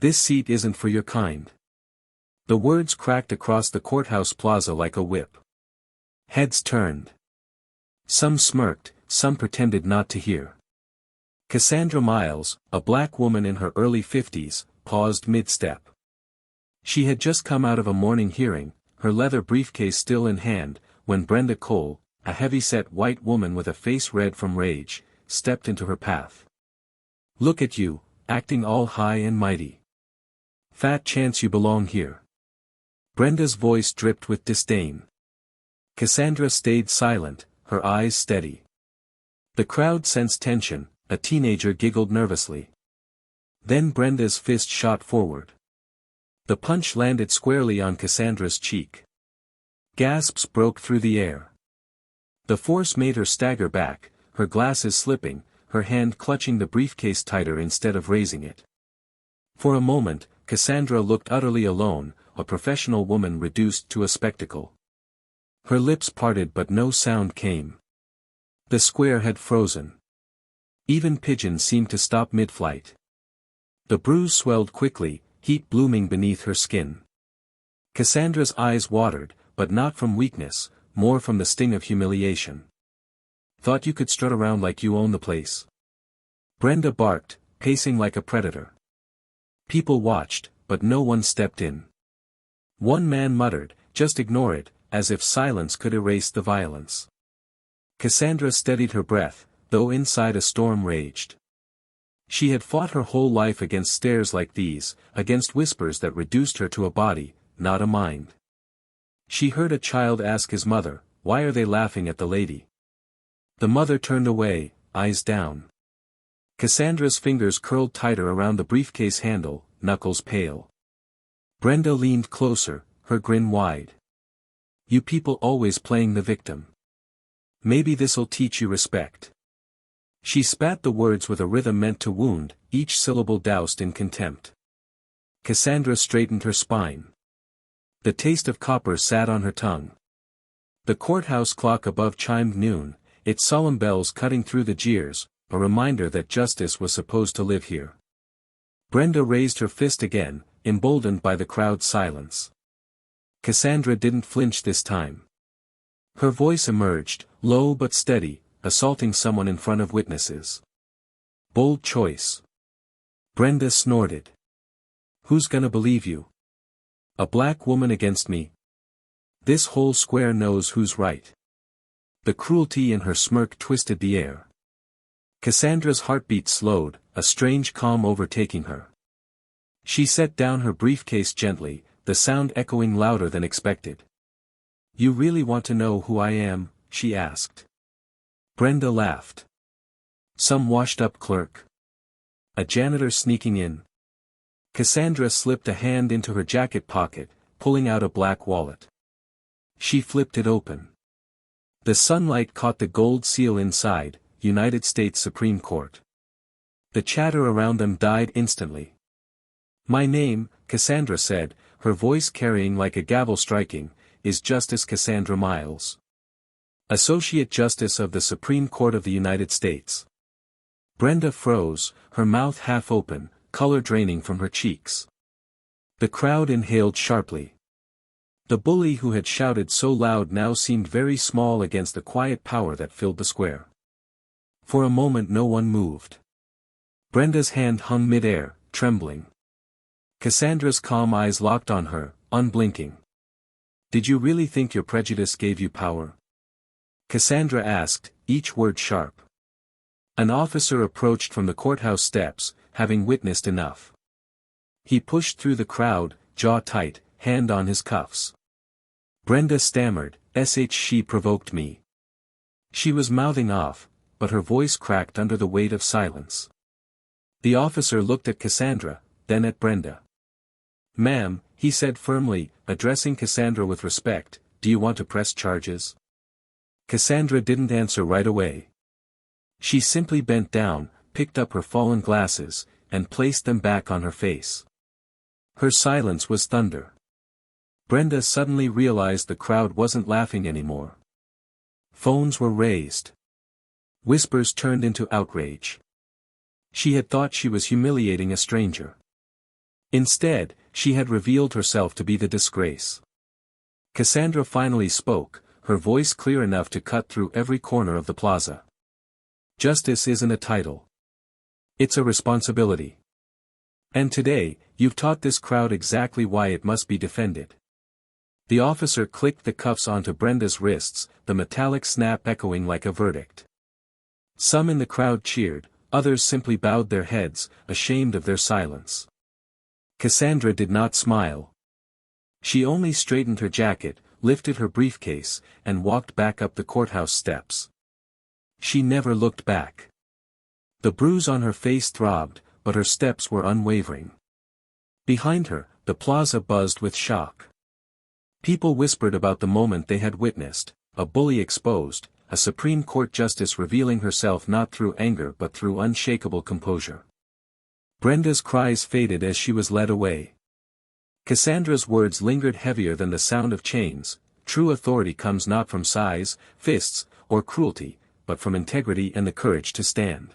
This seat isn't for your kind. The words cracked across the courthouse plaza like a whip. Heads turned. Some smirked, some pretended not to hear. Cassandra Miles, a black woman in her early 50s, paused mid-step. She had just come out of a morning hearing, her leather briefcase still in hand, when Brenda Cole, a heavy-set white woman with a face red from rage, stepped into her path. "Look at you, acting all high and mighty. Fat chance you belong here." Brenda's voice dripped with disdain. Cassandra stayed silent, her eyes steady. The crowd sensed tension, a teenager giggled nervously. Then Brenda's fist shot forward. The punch landed squarely on Cassandra's cheek. Gasps broke through the air. The force made her stagger back, her glasses slipping, her hand clutching the briefcase tighter instead of raising it. For a moment, Cassandra looked utterly alone, a professional woman reduced to a spectacle. Her lips parted but no sound came. The square had frozen. Even pigeons seemed to stop mid-flight. The bruise swelled quickly, heat blooming beneath her skin. Cassandra's eyes watered, but not from weakness, more from the sting of humiliation. "Thought you could strut around like you own the place?" Brenda barked, pacing like a predator. People watched, but no one stepped in. One man muttered, "Just ignore it," as if silence could erase the violence. Cassandra steadied her breath, though inside a storm raged. She had fought her whole life against stares like these, against whispers that reduced her to a body, not a mind. She heard a child ask his mother, "Why are they laughing at the lady?" The mother turned away, eyes down. Cassandra's fingers curled tighter around the briefcase handle, knuckles pale. Brenda leaned closer, her grin wide. "You people always playing the victim. Maybe this'll teach you respect." She spat the words with a rhythm meant to wound, each syllable doused in contempt. Cassandra straightened her spine. The taste of copper sat on her tongue. The courthouse clock above chimed noon, its solemn bells cutting through the jeers, a reminder that justice was supposed to live here. Brenda raised her fist again, emboldened by the crowd's silence. Cassandra didn't flinch this time. Her voice emerged, low but steady, assaulting someone in front of witnesses. "Bold choice." Brenda snorted. "Who's gonna believe you? A black woman against me? This whole square knows who's right." The cruelty in her smirk twisted the air. Cassandra's heartbeat slowed, a strange calm overtaking her. She set down her briefcase gently, the sound echoing louder than expected. "You really want to know who I am?" she asked. Brenda laughed. "Some washed-up clerk? A janitor sneaking in?" Cassandra slipped a hand into her jacket pocket, pulling out a black wallet. She flipped it open. The sunlight caught the gold seal inside, United States Supreme Court. The chatter around them died instantly. "My name," Cassandra said, her voice carrying like a gavel striking, "is Justice Cassandra Miles. Associate Justice of the Supreme Court of the United States." Brenda froze, her mouth half open, color draining from her cheeks. The crowd inhaled sharply. The bully who had shouted so loud now seemed very small against the quiet power that filled the square. For a moment no one moved. Brenda's hand hung mid-air, trembling. Cassandra's calm eyes locked on her, unblinking. "Did you really think your prejudice gave you power?" Cassandra asked, each word sharp. An officer approached from the courthouse steps, having witnessed enough. He pushed through the crowd, jaw tight, hand on his cuffs. Brenda stammered, "She provoked me." She was mouthing off, but her voice cracked under the weight of silence. The officer looked at Cassandra, then at Brenda. "Ma'am," he said firmly, addressing Cassandra with respect, "do you want to press charges?" Cassandra didn't answer right away. She simply bent down, picked up her fallen glasses, and placed them back on her face. Her silence was thunder. Brenda suddenly realized the crowd wasn't laughing anymore. Phones were raised. Whispers turned into outrage. She had thought she was humiliating a stranger. Instead, she had revealed herself to be the disgrace. Cassandra finally spoke, her voice clear enough to cut through every corner of the plaza. Justice isn't a title. It's a responsibility. And today, you've taught this crowd exactly why it must be defended. The officer clicked the cuffs onto Brenda's wrists, the metallic snap echoing like a verdict. Some in the crowd cheered, others simply bowed their heads, ashamed of their silence. Cassandra did not smile. She only straightened her jacket, lifted her briefcase, and walked back up the courthouse steps. She never looked back. The bruise on her face throbbed, but her steps were unwavering. Behind her, the plaza buzzed with shock. People whispered about the moment they had witnessed, a bully exposed, a Supreme Court justice revealing herself not through anger but through unshakable composure. Brenda's cries faded as she was led away. Cassandra's words lingered heavier than the sound of chains. True authority comes not from size, fists, or cruelty, but from integrity and the courage to stand.